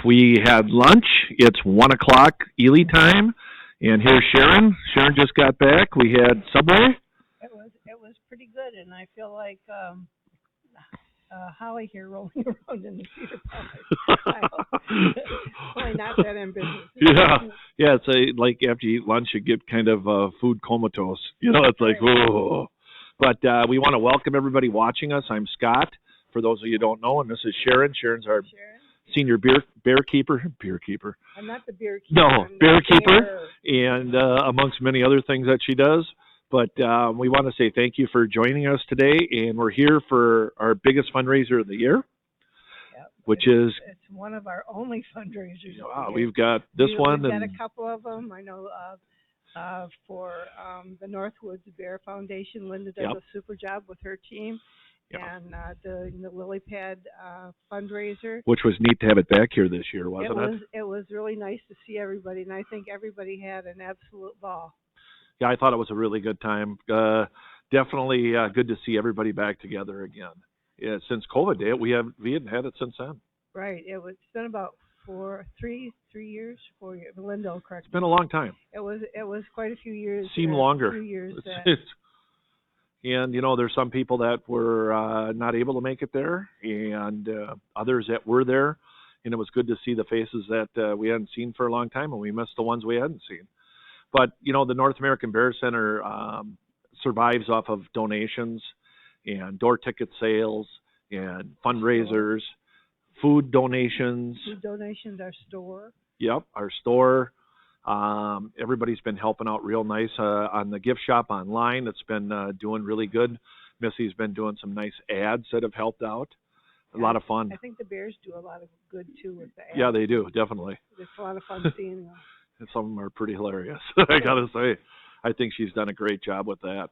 We had lunch. It's 1 o'clock Ely time, and here's Sharon. Sharon just got back. We had Subway. It was pretty good, and I feel like Holly here rolling around in the cedar pile. Probably not that ambitious. Yeah. It's like after you eat lunch, you get kind of food comatose. It's like, whoa. But we want to welcome everybody watching us. I'm Scott, for those of you who don't know, and this is Sharon. Sharon's our senior bear keeper. I'm not the beer keeper. No, bear keeper, and amongst many other things that she does. But we want to say thank you for joining us today, and we're here for our biggest fundraiser of the year, which is... It's one of our only fundraisers. Wow, we've got this one. We've got a couple of them. I know for the Northwoods Bear Foundation, Linda does a super job with her team. And the lily pad fundraiser. Which was neat to have it back here this year, wasn't it? It was really nice to see everybody, and I think everybody had an absolute ball. Yeah, I thought it was a really good time. Definitely good to see everybody back together again. Yeah, since COVID day, we hadn't had it since then. Right. It's been about 3 years, 4 years. Melinda will correct me. It's been a long time. It was quite a few years. Seemed longer. A few years. And, there's some people that were not able to make it there, and others that were there. And it was good to see the faces that we hadn't seen for a long time, and we missed the ones we hadn't seen. But, the North American Bear Center survives off of donations and door ticket sales and fundraisers, food donations. Food donations, our store. Yep, our store. Everybody's been helping out real nice on the gift shop online. It's been doing really good. Missy's been doing some nice ads that have helped out. A lot of fun. I think the Bears do a lot of good, too, with the ads. Yeah, they do, definitely. It's a lot of fun seeing them. Some of them are pretty hilarious, I got to say. I think she's done a great job with that.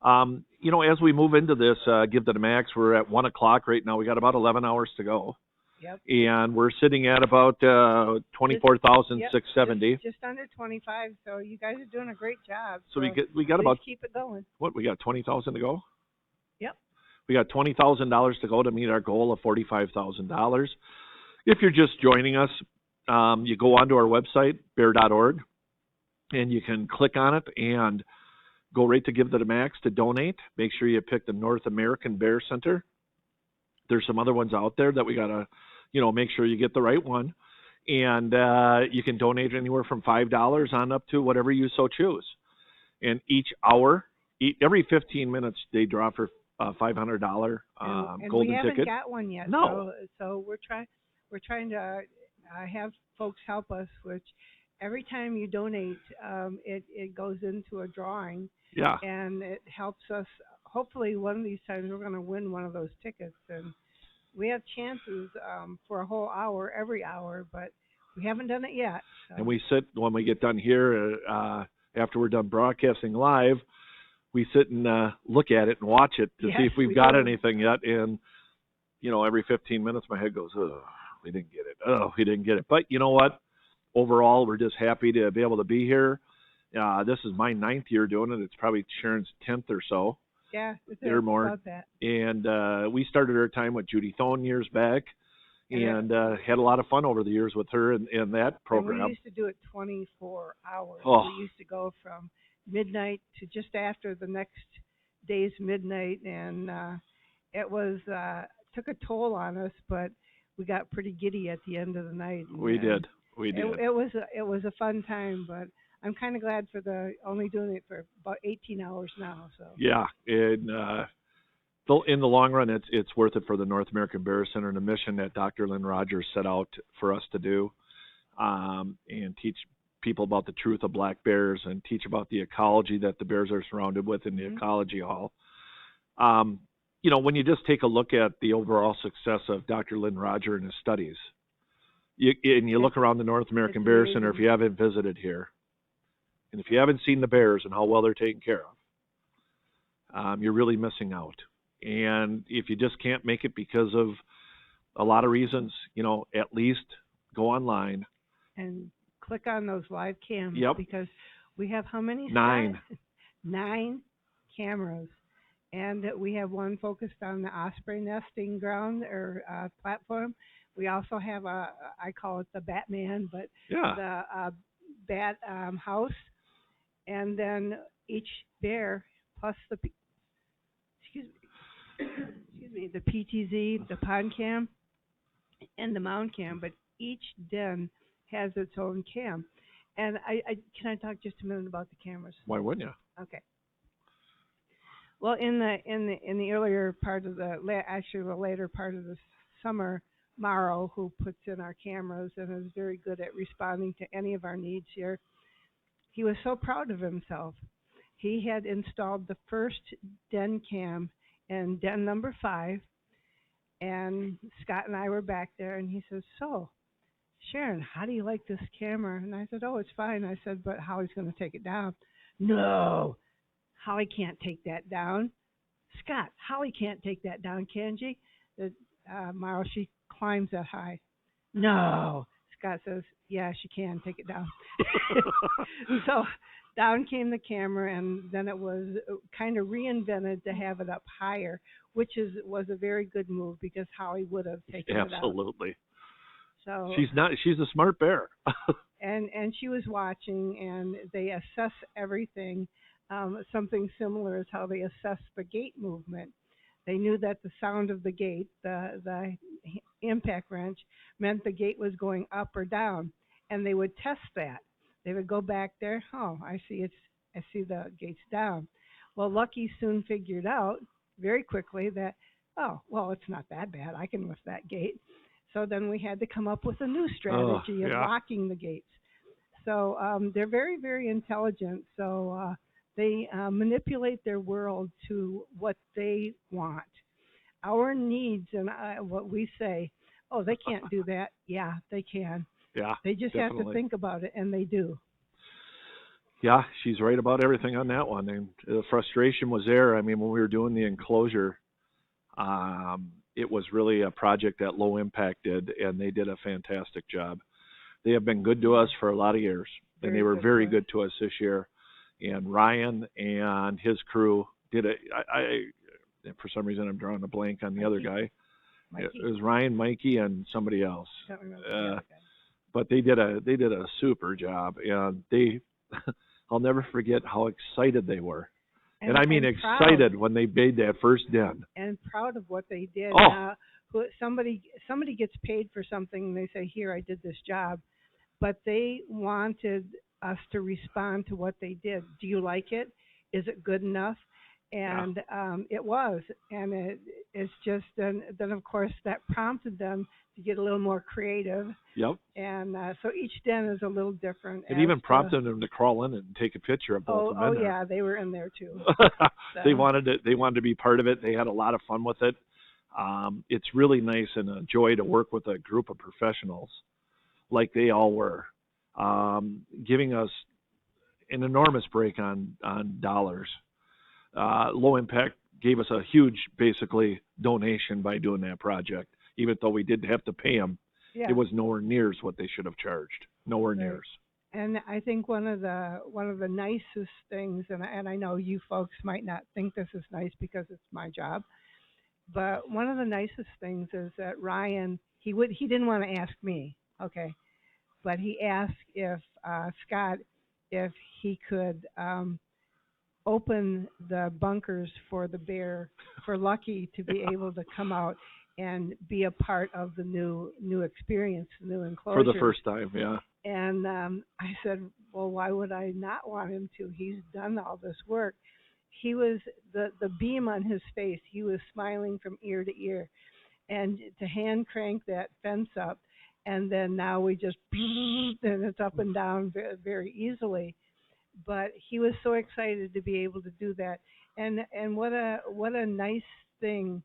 As we move into this, Give to the Max, we're at 1 o'clock right now. We got about 11 hours to go. Yep. And we're sitting at about 24,670. Just under 25. So you guys are doing a great job. So we got about, keep it going. What, we got 20,000 to go? Yep. We got $20,000 to go to meet our goal of $45,000. If you're just joining us, you go onto our website, bear.org, and you can click on it and go right to Give to the Max to donate. Make sure you pick the North American Bear Center. There's some other ones out there that we got to, make sure you get the right one. And you can donate anywhere from $5 on up to whatever you so choose. And each hour, every 15 minutes, they draw for a $500 golden ticket. We haven't got one yet. No. So we're trying to have folks help us, which every time you donate, it goes into a drawing. Yeah. And it helps us. Hopefully one of these times we're going to win one of those tickets. And we have chances for a whole hour, every hour, but we haven't done it yet. So. And we sit, when we get done here, after we're done broadcasting live, we sit and look at it and watch it to see if we've got anything yet. And, every 15 minutes my head goes, oh, we didn't get it. Oh, we didn't get it. But you know what? Overall, we're just happy to be able to be here. This is my 9th year doing it. It's probably Sharon's 10th or so. Yeah, or more. About that. And we started our time with Judy Thone years back, and had a lot of fun over the years with her in that program. And we used to do it 24 hours. Oh. We used to go from midnight to just after the next day's midnight, and it was took a toll on us, but we got pretty giddy at the end of the night. We did. It was a fun time, but I'm kind of glad for only doing it for about 18 hours now. So yeah, in the long run, it's worth it for the North American Bear Center and the mission that Dr. Lynn Rogers set out for us to do, and teach people about the truth of black bears and teach about the ecology that the bears are surrounded with in the ecology hall. When you just take a look at the overall success of Dr. Lynn Rogers and his studies, and you look around the North American Bear Center, if you haven't visited here, and if you haven't seen the bears and how well they're taken care of, you're really missing out. And if you just can't make it because of a lot of reasons, at least go online. And click on those live cams. Yep. Because we have how many? 9. 9 cameras. And we have one focused on the osprey nesting ground or platform. We also have I call it the Batman, but Yeah. the bat house, and then each bear plus excuse excuse me, the PTZ, the pond cam, and the mound cam, but each den has its own cam. And I can I talk just a minute about the cameras? Why wouldn't you? Okay. Well, in the earlier part of actually the later part of the summer, Morrow, who puts in our cameras and is very good at responding to any of our needs here, he was so proud of himself. He had installed the first den cam in den number 5, and Scott and I were back there, and he says, "So, Sharon, how do you like this camera?" And I said, "Oh, it's fine." I said, "But Holly's going to take it down." "No, Holly can't take that down." "Scott, Holly can't take that down, can she?" Morrow, she climbs that high. "No." Scott says, "Yeah, she can take it down." So down came the camera, and then it was kind of reinvented to have it up higher, which was a very good move because Holly would have taken it out. Absolutely. So She's a smart bear. and she was watching, and they assess everything. Something similar is how they assess the gate movement. They knew that the sound of the gate, the impact wrench, meant the gate was going up or down, and they would test that. They would go back there. "Oh, I see the gate's down." Well, Lucky soon figured out very quickly that, oh, well, it's not that bad. I can lift that gate. So then we had to come up with a new strategy of locking the gates. So they're very, very intelligent. So they manipulate their world to what they want. Our needs and what we say, "Oh, they can't do that." Yeah, they can. Yeah, They just definitely have to think about it, and they do. Yeah, she's right about everything on that one. And the frustration was there. I mean, when we were doing the enclosure, it was really a project that Low Impact did, and they did a fantastic job. They have been good to us for a lot of years, and they were very good to us this year. And Ryan and his crew did it. For some reason, I'm drawing a blank on the other guy. Mikey. It was Ryan, Mikey, and somebody else. Don't remember the other guy. But they did a super job, and I'll never forget how excited they were. And I mean excited when they made that first den. And proud of what they did. Oh. Somebody gets paid for something, and they say, "Here, I did this job," but they wanted us to respond to what they did. "Do you like it? Is it good enough?" And it was, and it's just then of course that prompted them to get a little more creative. Yep. And so each den is a little different. It even prompted them to crawl in and take a picture of both of them. Oh yeah, they were in there too. So. They wanted to be part of it. They had a lot of fun with it. It's really nice and a joy to work with a group of professionals like they all were, giving us an enormous break on dollars. Low Impact gave us a huge, basically, donation by doing that project. Even though we did have to pay them, it was nowhere near what they should have charged. Nowhere near. And I think one of the nicest things, and I know you folks might not think this is nice because it's my job, but one of the nicest things is that Ryan, he didn't want to ask me, okay, but he asked if Scott, if he could open the bunkers for the bear, for Lucky to be able to come out and be a part of the new experience, the new enclosure. For the first time, yeah. And I said, well, why would I not want him to? He's done all this work. He was, the beam on his face, he was smiling from ear to ear. And to hand crank that fence up, and then now we just, and it's up and down very, very easily. But he was so excited to be able to do that. And what a nice thing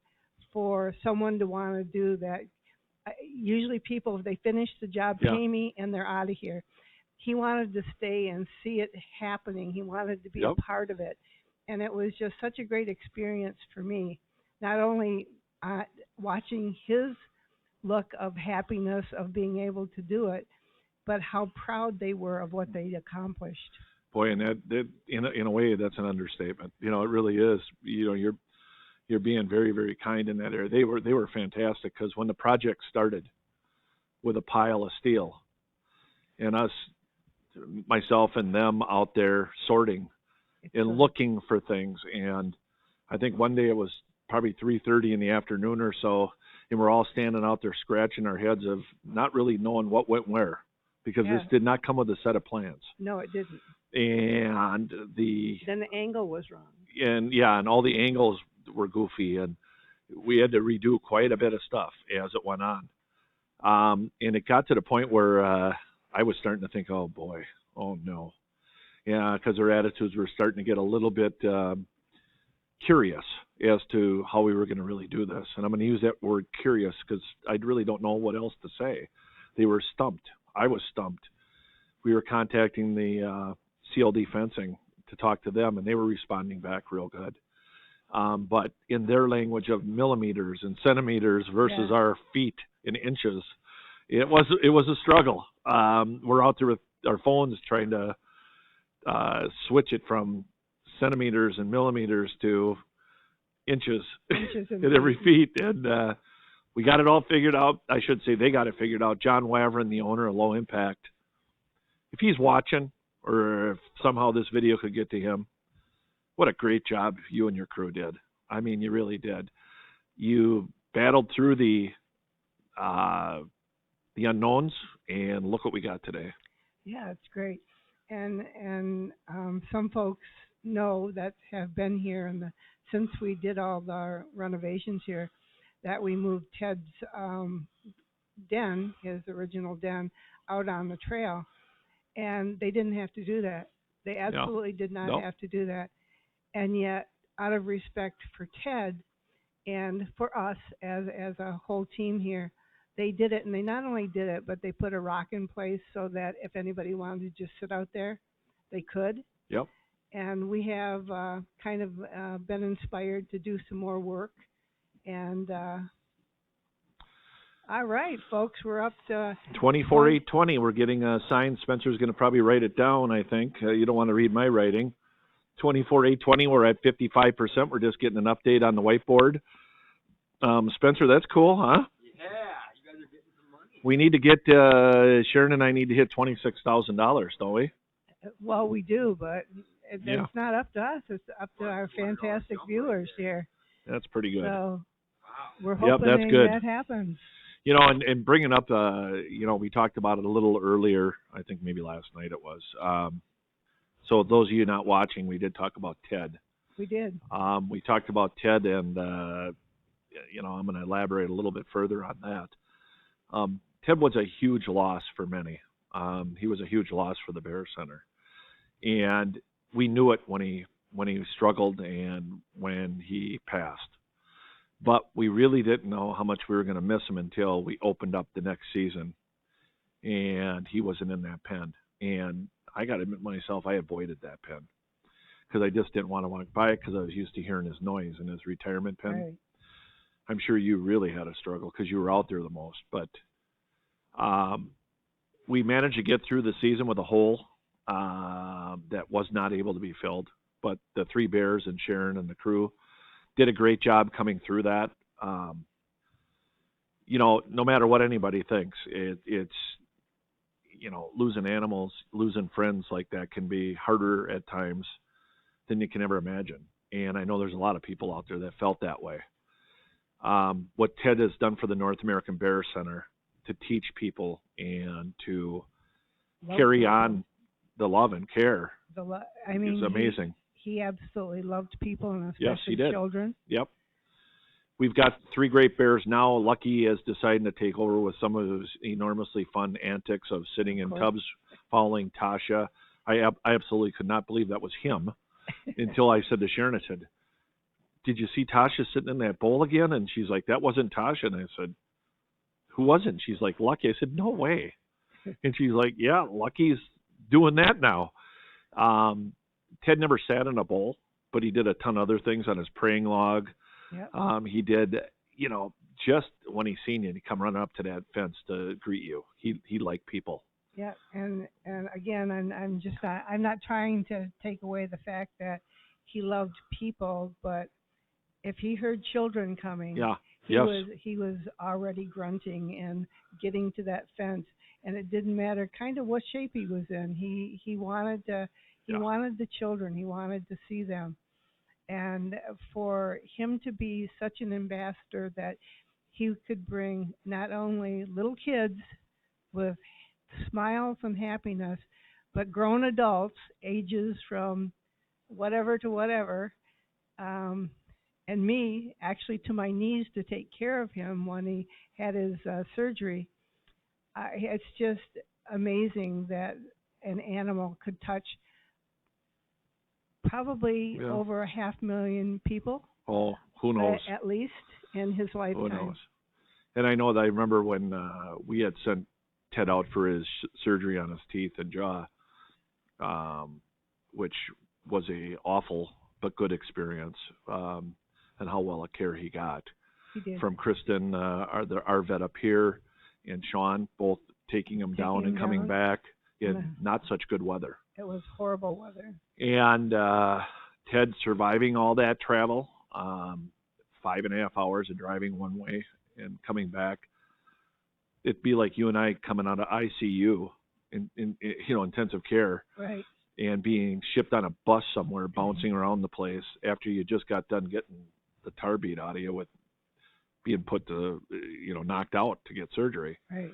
for someone to want to do that. Usually people, if they finish the job, pay me, and they're out of here. He wanted to stay and see it happening. He wanted to be a part of it. And it was just such a great experience for me, not only watching his look of happiness of being able to do it, but how proud they were of what they accomplished. Boy, and that in a way, that's an understatement. You know, it really is. You know, you're being very, very kind in that area. They were fantastic, because when the project started, with a pile of steel, and us, myself and them out there sorting and looking for things. And I think one day it was probably 3:30 in the afternoon or so, and we're all standing out there scratching our heads of not really knowing what went where, because this did not come with a set of plans. No, it didn't. And then the angle was wrong. And all the angles were goofy, and we had to redo quite a bit of stuff as it went on. And it got to the point where I was starting to think, oh boy, oh no. Yeah, because their attitudes were starting to get a little bit curious as to how we were going to really do this. And I'm going to use that word curious because I really don't know what else to say. They were stumped. I was stumped. We were contacting the CLD fencing to talk to them, and they were responding back real good. But in their language of millimeters and centimeters versus our feet and inches, it was a struggle. We're out there with our phones trying to switch it from centimeters and millimeters to inches at every feet. And we got it all figured out. I should say they got it figured out. John Wavrin, the owner of Low Impact, if he's watching, or if somehow this video could get to him, what a great job you and your crew did. I mean, you really did. You battled through the unknowns, and look what we got today. Yeah, it's great. And some folks know that have been here, and since we did all our renovations here, that we moved Ted's den, his original den, out on the trail. And they didn't have to do that. They absolutely did not have to do that. And yet, out of respect for Ted and for us as a whole team here, they did it. And they not only did it, but they put a rock in place so that if anybody wanted to just sit out there, they could. Yep. And we have kind of been inspired to do some more work. And all right, folks, we're up to 24,820. We're getting a sign. Spencer's going to probably write it down, I think. You don't want to read my writing. 24,820. We're at 55%. We're just getting an update on the whiteboard. Spencer, that's cool, huh? Yeah, you guys are getting some money. We need to get Sharon and I need to hit $26,000, don't we? Well, we do, but it's not up to us. It's up to our fantastic viewers here. That's pretty good. So we're hoping that's good. That happens. You know, and bringing up, we talked about it a little earlier. I think maybe last night it was. So those of you not watching, we did talk about Ted. We did. We talked about Ted, and I'm going to elaborate a little bit further on that. Ted was a huge loss for many. He was a huge loss for the Bear Center, and we knew it when he struggled and when he passed. But we really didn't know how much we were going to miss him until we opened up the next season, and he wasn't in that pen. And I got to admit myself, I avoided that pen because I just didn't want to walk by it because I was used to hearing his noise in his retirement pen. Right. I'm sure you really had a struggle because you were out there the most. But we managed to get through the season with a hole that was not able to be filled. But the three Bears and Sharon and the crew did a great job coming through that. No matter what anybody thinks, it's losing animals, losing friends like that can be harder at times than you can ever imagine. And I know there's a lot of people out there that felt that way. What Ted has done for the North American Bear Center to teach people and to carry on the love and care is amazing. He absolutely loved people, and especially yes, he did. Children. Yep. We've got three great bears now. Lucky is deciding to take over with some of his enormously fun antics of sitting in tubs, following Tasha. I absolutely could not believe that was him until I said to Sharon, I said, "Did you see Tasha sitting in that bowl again?" And she's like, "That wasn't Tasha." And I said, "Who wasn't?" She's like, "Lucky." I said, "No way." And she's like, "Yeah, Lucky's doing that now." Ted never sat in a bowl, but he did a ton of other things on his praying log. Yep. He did, just when he seen you, he'd come running up to that fence to greet you. He liked people. Yeah, and again, I'm not trying to take away the fact that he loved people, but if he heard children coming, he was already grunting and getting to that fence, and it didn't matter kind of what shape he was in. He wanted to he wanted the children. He wanted to see them, and for him to be such an ambassador that he could bring not only little kids with smiles and happiness, but grown adults, ages from whatever to whatever, um, and me actually to my knees to take care of him when he had his surgery. It's just amazing that an animal could touch probably over 500,000 people. Oh, who knows? At least in his lifetime. Who knows? And I know that I remember when we had sent Ted out for his surgery on his teeth and jaw, which was a awful but good experience, and how well a care he got. He did. From Kristen, our vet up here, and Sean, both taking him down and coming back in not such good weather. It was horrible weather. And Ted surviving all that travel, 5.5 hours of driving one way and coming back. It'd be like you and I coming out of ICU in intensive care, right, and being shipped on a bus somewhere, bouncing around the place after you just got done getting the tar beat out of you with being put to, knocked out to get surgery. Right.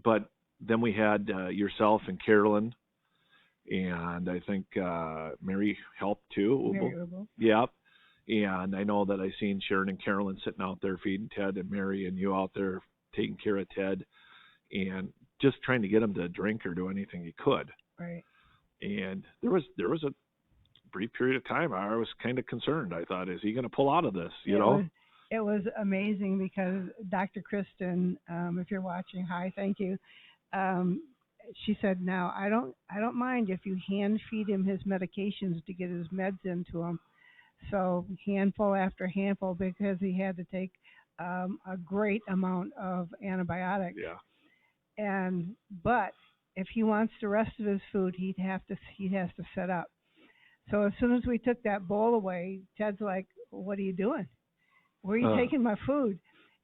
But then we had yourself and Carolyn, and I think Mary helped too. Mary Ubel. Yep. And I know that I seen Sharon and Carolyn sitting out there feeding Ted, and Mary and you out there taking care of Ted, and just trying to get him to drink or do anything he could. Right. And there was a brief period of time I was kind of concerned. I thought, is he going to pull out of this? It was amazing because Dr. Kristen, if you're watching, hi, thank you. She said, "Now I don't mind if you hand feed him his medications to get his meds into him." So handful after handful, because he had to take a great amount of antibiotics. Yeah. But if he wants the rest of his food, he has to set up. So as soon as we took that bowl away, Ted's like, "What are you doing? Where are you taking my food?"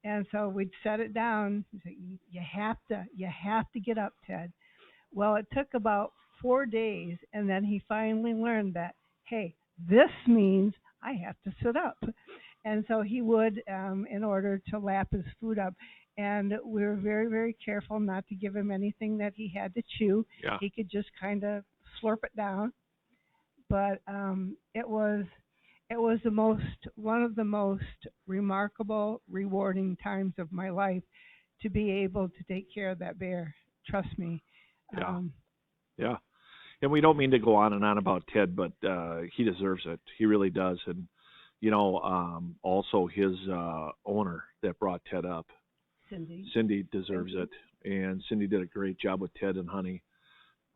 And so we'd set it down. He'd say, you have to get up, Ted. Well, it took about 4 days, and then he finally learned that, hey, this means I have to sit up. And so he would, in order to lap his food up. And we were very, very careful not to give him anything that he had to chew. Yeah. He could just kind of slurp it down. But it was one of the most remarkable, rewarding times of my life to be able to take care of that bear. Trust me. Yeah. And we don't mean to go on and on about Ted, but he deserves it. He really does. And, also his owner that brought Ted up, Cindy deserves it. And Cindy did a great job with Ted and Honey.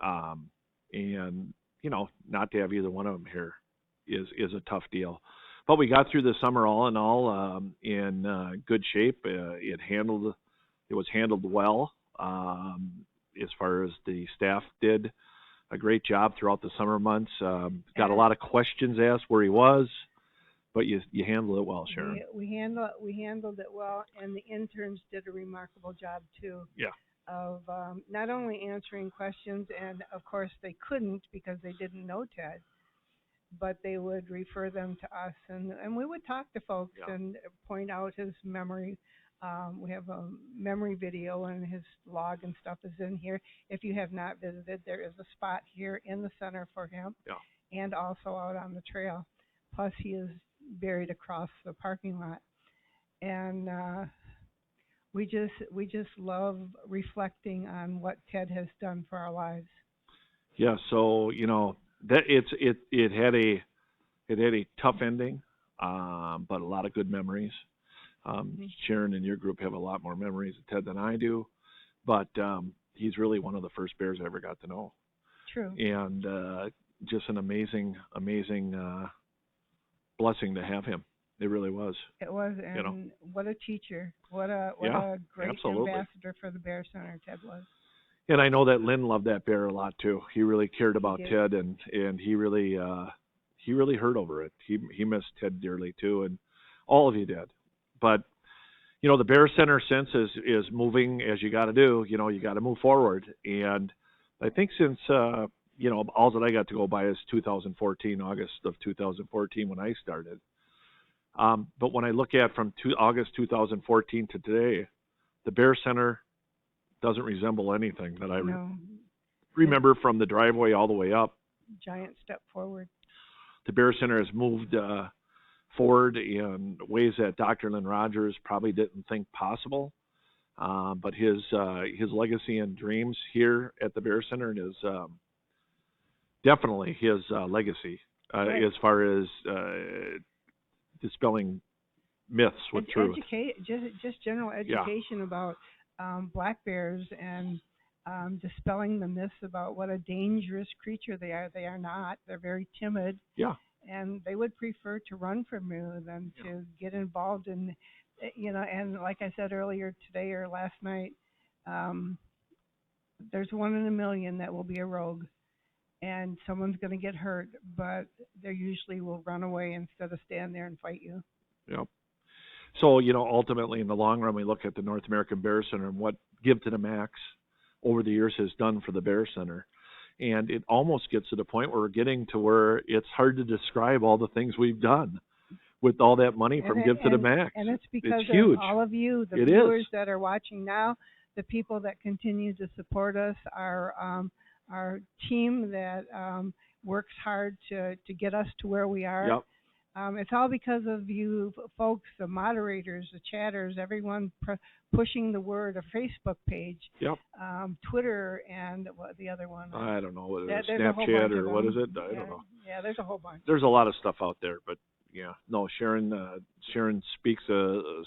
And, not to have either one of them here is a tough deal. But we got through the summer all in all in good shape. It was handled well as far as the staff did a great job throughout the summer months. Got a lot of questions asked where he was, but you handled it well, Sharon. We handled it well, and the interns did a remarkable job too. Yeah. Of not only answering questions, and of course they couldn't because they didn't know Ted, but they would refer them to us, and we would talk to folks and point out his memory. We have a memory video, and his log and stuff is in here. If you have not visited, there is a spot here in the center for him, and also out on the trail. Plus, he is buried across the parking lot, and we just love reflecting on what Ted has done for our lives. Yeah. So that it had a tough ending, but a lot of good memories. Sharon and your group have a lot more memories of Ted than I do, but he's really one of the first bears I ever got to know. True. And just an amazing blessing to have him. It really was. It was, and what a teacher! What a great ambassador for the Bear Center Ted was. And I know that Lynn loved that bear a lot too. He really cared about Ted, and he really hurt over it. He missed Ted dearly too, and all of you did. But the Bear Center since is moving as you got to do. You got to move forward, and I think since all that I got to go by is 2014, August of 2014 when I started. But when I look at from August 2014 to today, the Bear Center doesn't resemble anything that I remember from the driveway all the way up. Giant step forward. The Bear Center has moved forward in ways that Dr. Lynn Rogers probably didn't think possible. But his legacy and dreams here at the Bear Center is definitely his legacy as far as dispelling myths with truth. Just general education about black bears and dispelling the myths about what a dangerous creature they are. They are not. They're very timid. Yeah. And they would prefer to run from you than to get involved in, and like I said earlier today or last night, there's 1 in a million that will be a rogue. And someone's going to get hurt, but they usually will run away instead of stand there and fight you. Yep. So, ultimately in the long run, we look at the North American Bear Center and what Give to the Max over the years has done for the Bear Center. And it almost gets to the point where we're getting to where it's hard to describe all the things we've done with all that money from Give to the Max. And it's because it's huge. of all of you, the viewers that are watching now, the people that continue to support us, our team that works hard to get us to where we are. Yep. It's all because of you folks, the moderators, the chatters, everyone pushing the word, a Facebook page, Twitter, and what the other one? I don't know what it is, Snapchat or what is it? I don't know. Yeah, there's a whole bunch. There's a lot of stuff out there, but Sharon speaks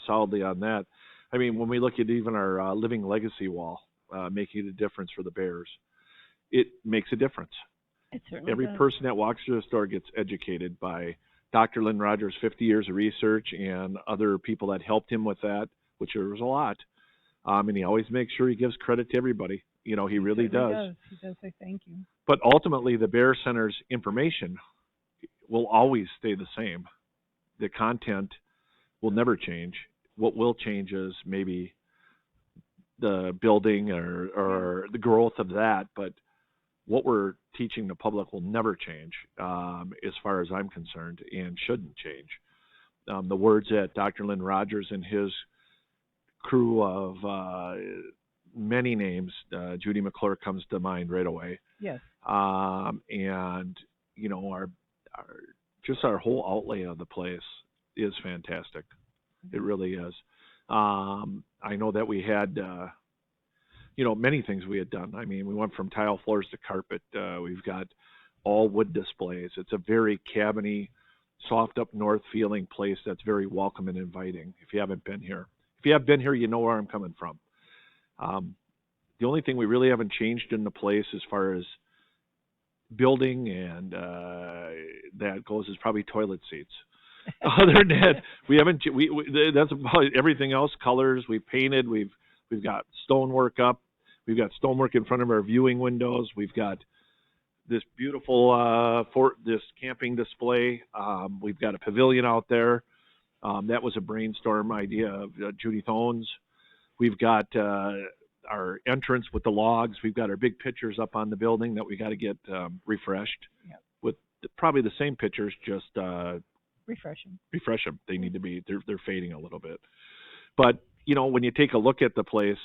solidly on that. I mean, when we look at even our Living Legacy wall, making a difference for the Bears, it makes a difference. It certainly Every does. person that walks through the store gets educated by Dr. Lynn Rogers' 50 years of research and other people that helped him with that, which there was a lot. And he always makes sure he gives credit to everybody. He really does. He does say thank you. But ultimately, the Bear Center's information will always stay the same. The content will never change. What will change is maybe the building or the growth of that, but what we're teaching the public will never change, as far as I'm concerned, and shouldn't change. The words that Dr. Lynn Rogers and his crew of many names, Judy McClure comes to mind right away. Yes. And our whole outlay of the place is fantastic. It really is. I know that we had many things we had done. I mean, we went from tile floors to carpet. We've got all wood displays. It's a very cabiny, soft up north feeling place that's very welcome and inviting if you haven't been here. If you have been here, you know where I'm coming from. The only thing we really haven't changed in the place as far as building and that goes is probably toilet seats. Other than that, we haven't. That's about everything else. Colors, we've painted. We've got stonework up. We've got stonework in front of our viewing windows. We've got this beautiful this camping display. We've got a pavilion out there. That was a brainstorm idea of Judy Thones. We've got our entrance with the logs. We've got our big pictures up on the building that we got to get refreshed. Yep. With probably the same pictures, just refresh them. They need to be. They're fading a little bit. But when you take a look at the place,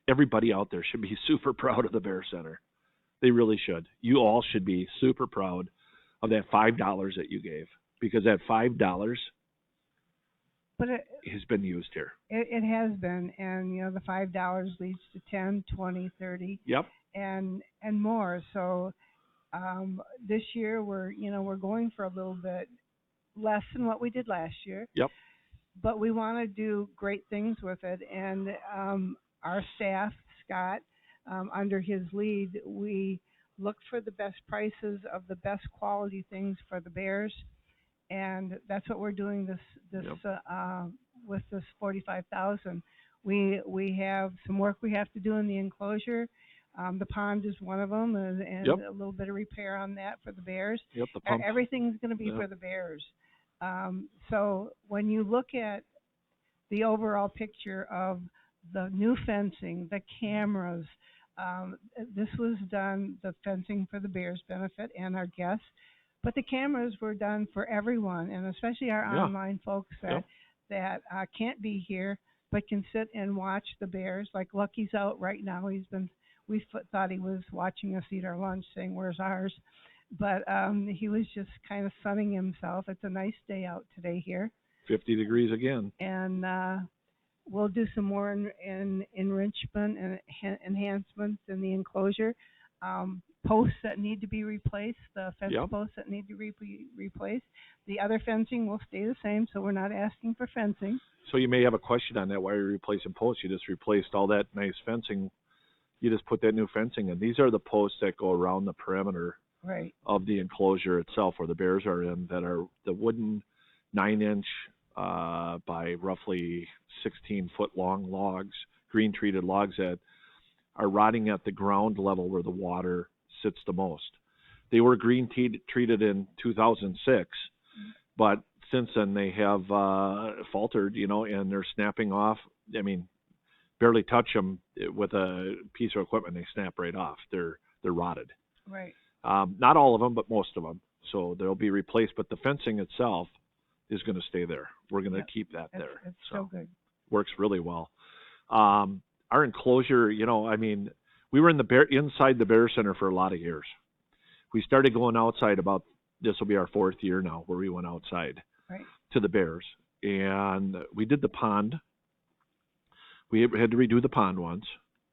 everybody out there should be super proud of the Bear Center. They really should. You all should be super proud of that $5 that you gave, because that $5 has been used here. It has been, and the $5 leads to 10, 20, 30. Yep. And more. So this year we're going for a little bit less than what we did last year. Yep. But we want to do great things with it, and our staff, Scott, under his lead, we looked for the best prices of the best quality things for the Bears, and that's what we're doing with this $45,000. We have some work we have to do in the enclosure. The pond is one of them, and a little bit of repair on that for the Bears. Yep, the pump. Everything's going to be for the Bears. So when you look at the overall picture of the new fencing, the cameras. This was done, the fencing for the Bears' benefit and our guests, but the cameras were done for everyone, and especially our Yeah. online folks that can't be here but can sit and watch the Bears. Like Lucky's out right now. We thought he was watching us eat our lunch, saying, "Where's ours?" But he was just kind of sunning himself. It's a nice day out today here. 50 degrees again. And we'll do some more in enrichment and enhancements in the enclosure. Posts that need to be replaced, the fence posts that need to be replaced. The other fencing will stay the same, so we're not asking for fencing. So you may have a question on that. Why are you replacing posts? You just replaced all that nice fencing. You just put that new fencing in. These are the posts that go around the perimeter of the enclosure itself where the Bears are in, that are the wooden 9-inch by roughly 16-foot long logs, green treated logs that are rotting at the ground level where the water sits the most. They were green treated in 2006, but since then they have faltered, and they're snapping off. I mean, barely touch them with a piece of equipment, they snap right off. They're rotted. Right. Not all of them, but most of them. So they'll be replaced, but the fencing itself is going to stay there. We're going to keep that there. It's so good. Works really well. Our enclosure, we were inside the Bear Center for a lot of years. We started going outside this will be our 4th year now where we went outside to the Bears. And we did the pond. We had to redo the pond once.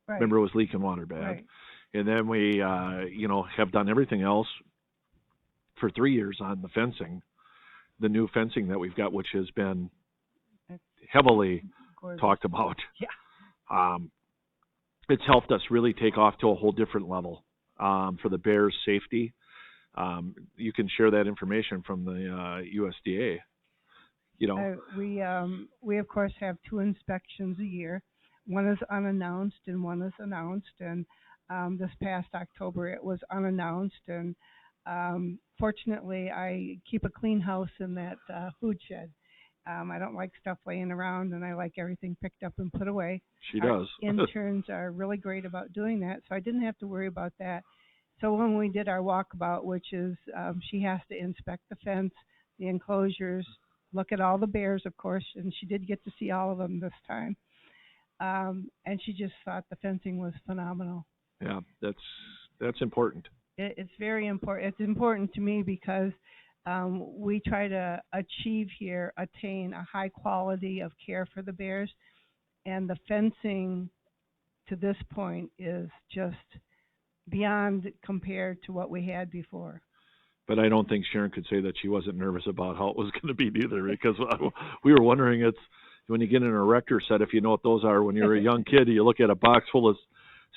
Right. Remember, it was leaking water bad. Right. And then we, have done everything else for 3 years on the fencing, the new fencing that we've got, which has been heavily talked about. Yeah. It's helped us really take off to a whole different level for the Bears' safety. You can share that information from the USDA. We of course have 2 inspections a year. One is unannounced and one is announced. And this past October it was unannounced. And fortunately, I keep a clean house in that food shed. I don't like stuff laying around, and I like everything picked up and put away. She does. Interns are really great about doing that, so I didn't have to worry about that. So when we did our walkabout, which is she has to inspect the fence, the enclosures, look at all the Bears, of course, and she did get to see all of them this time. And she just thought the fencing was phenomenal. Yeah, that's important. It's very important. It's important to me because we try to attain a high quality of care for the Bears, and the fencing to this point is just beyond compared to what we had before. But I don't think Sharon could say that she wasn't nervous about how it was going to be either, because we were wondering, it's when you get in an erector set, if you know what those are, when you're a young kid, you look at a box full of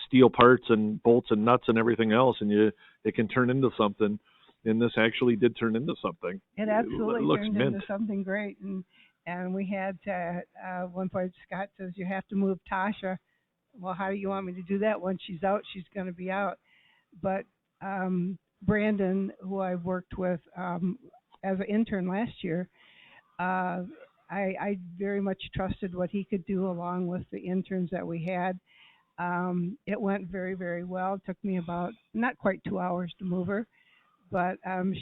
steel parts and bolts and nuts and everything else, and it can turn into something. And this actually did turn into something. It absolutely turned mint. into something great. And we had to, one point Scott says, you have to move Tasha. Well, how do you want me to do that? When she's out, she's going to be out. But Brandon, who I worked with as an intern last year, I very much trusted what he could do along with the interns that we had. It went very, very well. It took me about not quite 2 hours to move her. But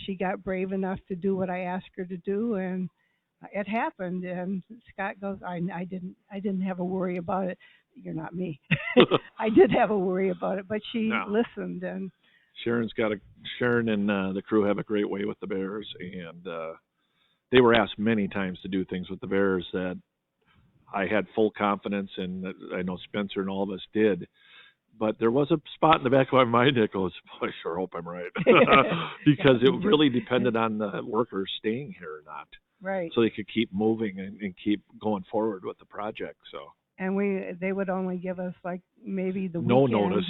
she got brave enough to do what I asked her to do, and it happened. And Scott goes, I didn't have a worry about it. You're not me. I did have a worry about it, but she listened. And Sharon and the crew have a great way with the Bears, and they were asked many times to do things with the Bears that I had full confidence in. That I know Spencer and all of us did. But there was a spot in the back of my mind that goes, I sure hope I'm right. Because it really depended on the workers staying here or not. Right. So they could keep moving and keep going forward with the project. So. And they would only give us like maybe the no weekend. Notice.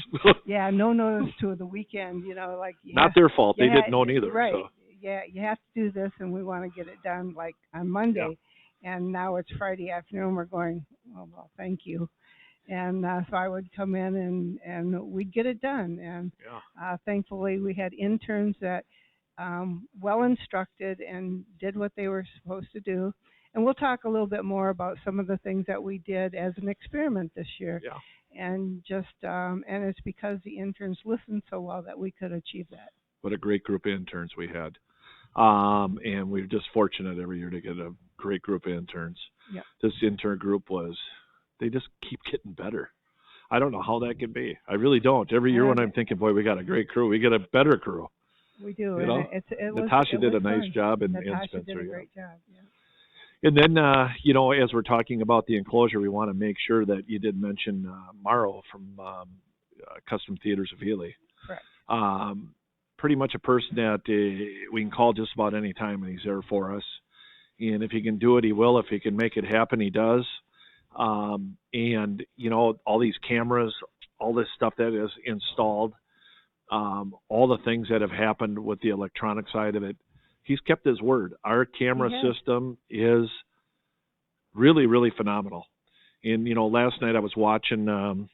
Yeah, no notice to the weekend, like. Not their fault. They didn't know neither. Right. So. Yeah, you have to do this, and we want to get it done like on Monday. Yeah. And now it's Friday afternoon. We're going, oh, well, thank you. And so I would come in and we'd get it done. And thankfully we had interns that well instructed and did what they were supposed to do. And we'll talk a little bit more about some of the things that we did as an experiment this year. Yeah. And just and it's because the interns listened so well that we could achieve that. What a great group of interns we had. And we're just fortunate every year to get a great group of interns. Yep. This intern group they just keep getting better. I don't know how that can be. I really don't. Every year when I'm thinking, boy, we got a great crew, we get a better crew. We do. You know? Natasha did a nice job, and Natasha Spencer. did a great job, yeah. And then, as we're talking about the enclosure, we want to make sure that you did mention Morrow from Custom Theaters of Ely. Correct. Pretty much a person that we can call just about any time, and he's there for us. And if he can do it, he will. If he can make it happen, he does. And, all these cameras, all this stuff that is installed, all the things that have happened with the electronic side of it, he's kept his word. Our camera system is really, really phenomenal. And, last night I was watching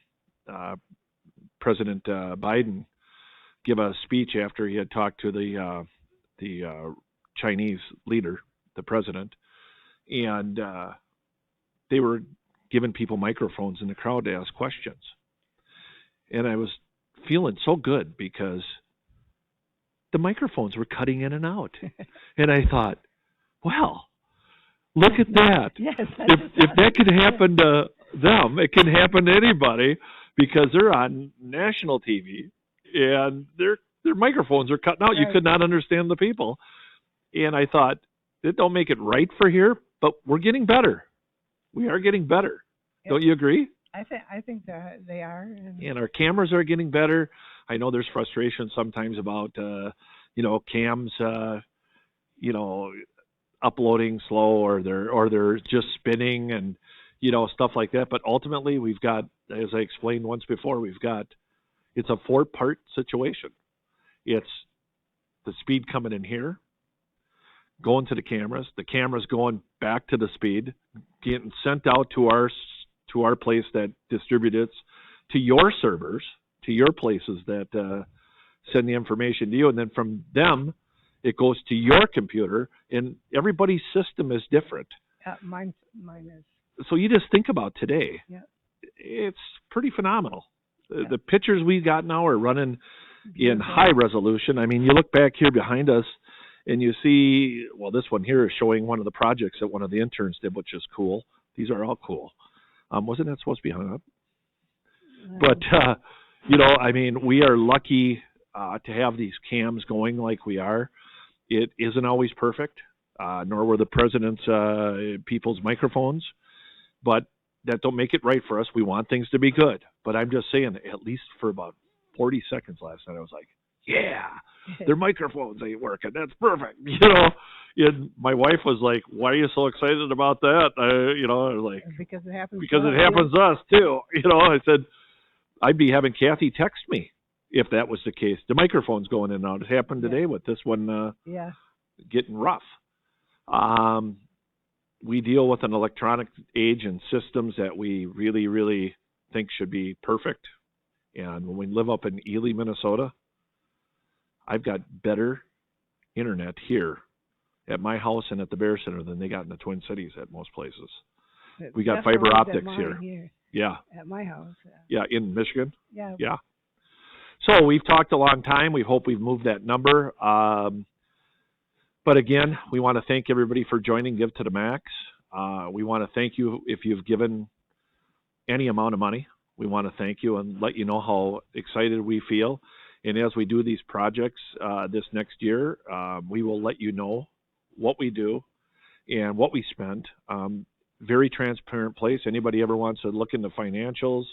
President Biden give a speech after he had talked to the Chinese leader, the president, and they were giving people microphones in the crowd to ask questions. And I was feeling so good because the microphones were cutting in and out. And I thought, wow, look at that. Yes, if that could happen to them, it can happen to anybody because they're on national TV and their microphones are cutting out. Right. You could not understand the people. And I thought, it don't make it right for here, but we're getting better. We are getting better. Yep. Don't you agree? I think that they are. And our cameras are getting better. I know there's frustration sometimes about, cams, uploading slow or they're just spinning and, stuff like that. But ultimately we've got, as I explained once before, it's a 4-part situation. It's the speed coming in here, going to the cameras going back to the speed, getting sent out to our place that distributes it to your servers, to your places that send the information to you, and then from them it goes to your computer, and everybody's system is different. Mine is. So you just think about today. Yeah. It's pretty phenomenal. The pictures we got now are running in high resolution. I mean, you look back here behind us, and you see, well, this one here is showing one of the projects that one of the interns did, which is cool. These are all cool. Wasn't that supposed to be hung up? But, we are lucky to have these cams going like we are. It isn't always perfect, nor were the president's people's microphones, but that don't make it right for us. We want things to be good. But I'm just saying, at least for about 40 seconds last night, I was like, yeah, their microphones ain't working. That's perfect. And my wife was like, why are you so excited about that? I was like, because it happens to us too. I said, I'd be having Kathy text me if that was the case. The microphone's going in and out. It happened today with this one getting rough. We deal with an electronic age and systems that we really, really think should be perfect. And when we live up in Ely, Minnesota, I've got better internet here at my house and at the Bear Center than they got in the Twin Cities at most places. We got fiber optics here. Yeah. At my house. Yeah, in Michigan. Yeah. Yeah. So we've talked a long time. We hope we've moved that number. But again, we want to thank everybody for joining Give to the Max. We want to thank you if you've given any amount of money. We want to thank you and let you know how excited we feel. And as we do these projects this next year, we will let you know what we do and what we spend. Very transparent place. Anybody ever wants to look into financials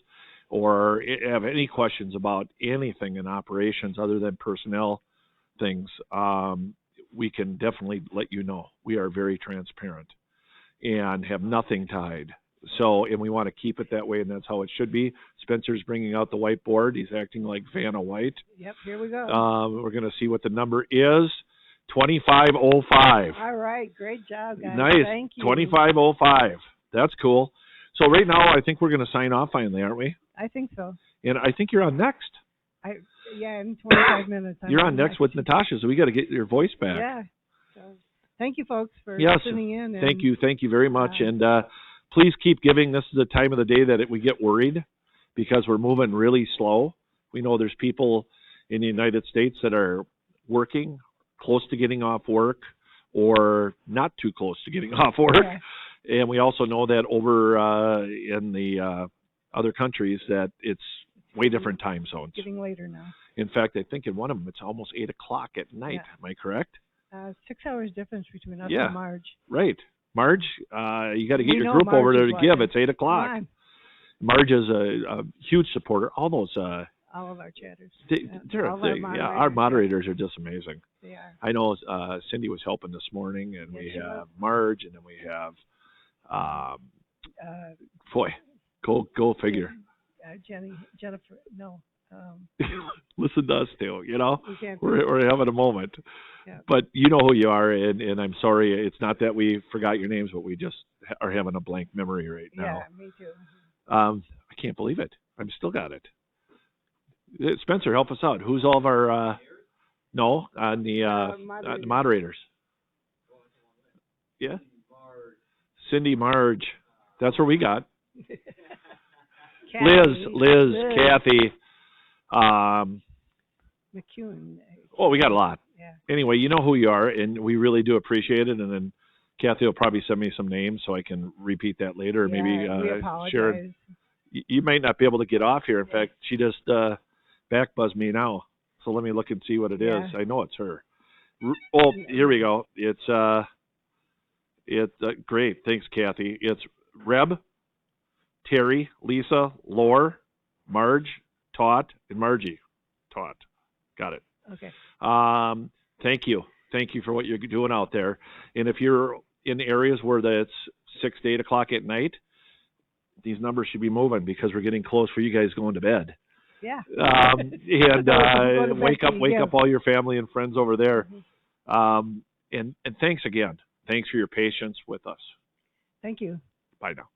or have any questions about anything in operations other than personnel things, we can definitely let you know. We are very transparent and have nothing to hide. So, and we want to keep it that way, and that's how it should be. Spencer's bringing out the whiteboard. He's acting like Vanna White. Yep, here we go. We're going to see what the number is. 2505. All right, great job, guys. Nice. Thank you. 2505. That's cool. So right now, I think we're going to sign off finally, aren't we? I think so. And I think you're on next. In 25 minutes. You're on next with Natasha, so we got to get your voice back. Yeah. thank you, folks, for Yes. tuning in. And, Thank you very much. And please keep giving. This is the time of the day that we get worried because we're moving really slow. We know there's people in the United States that are working, close to getting off work, or not too close to getting off work. Yeah. And we also know that over in the other countries that it's way different time zones. Getting later now. In fact, I think in one of them it's almost 8 o'clock at night. Yeah. Am I correct? 6 hours difference between us Yeah. and Marge. Right. Marge, you got to get We your know group Marge over there is to give. watching. It's 8 o'clock. Come on. Marge is a huge supporter. All those, All of our chatters. our moderators are just amazing. They are. I know Cindy was helping this morning, and we have Marge, and then we have, boy, go figure. Jennifer, no. Listen to us too, you know. We're having a moment. Yeah. But you know who you are, and I'm sorry. It's not that we forgot your names, but we just are having a blank memory right now. Yeah, me too. I can't believe it. I'm still got it. Spencer, help us out. Who's all of our on the moderators? Yeah. Cindy, Marge. That's where we got. Liz, Kathy. McEwen. Oh, we got a lot. Yeah. Anyway, you know who you are, and we really do appreciate it. And then Kathy will probably send me some names so I can repeat that later. Or maybe Sharon. You might not be able to get off here. In fact, she just back buzzed me now. So let me look and see what it is. I know it's her. Oh, here we go. It's great. Thanks, Kathy. It's Reb, Terry, Lisa, Lore, Marge, Tot, and Margie. Tot. Got it. Okay. Thank you. Thank you for what you're doing out there. And if you're in areas where it's 6 to 8 o'clock at night, these numbers should be moving because we're getting close for you guys going to bed. Yeah. And wake up all your family and friends over there. And thanks again. Thanks for your patience with us. Thank you. Bye now.